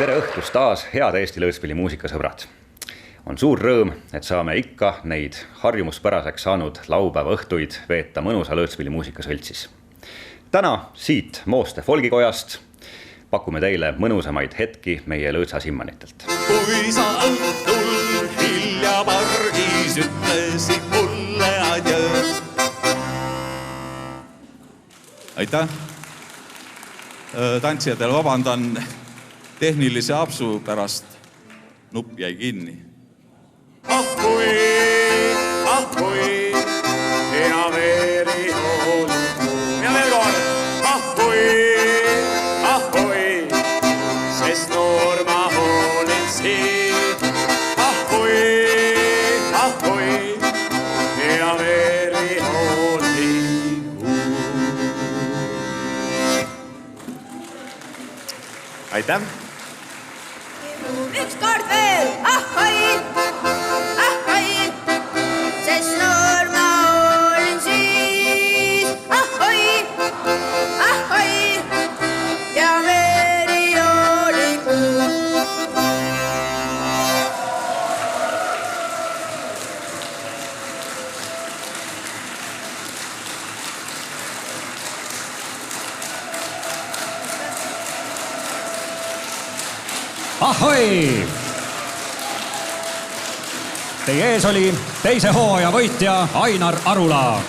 Tere õhtust taas, head Eesti lõõtspilli muusikasõbrad. On suur rõõm, et saame ikka neid harjumuspäraseks saanud laupäeva õhtuid veeta mõnusa lõõtspilli muusikasõltsis. Täna siit Mooste folgikojast pakume teile mõnusamaid hetki meie lõõtsa simmanitelt. Kui sa õhtul hilja pargis ütlesid mulle adjõ. Aitäh! Tantsijatel vabandan, tehnilise apsu pärast nupp jäi kinni. Ah kui, hea veeri hooli. Ja veel kord, ah kui, sest noor ma hoolin siin. Ah kui, hea veeri hooli. Aitäh! Üks kord veel, ahhoi, sest noor ma olin siis. Ahhoi, ja veri oli kuu. Ahhoi! Teie ees oli teise hooaja võitja Ainar Arula.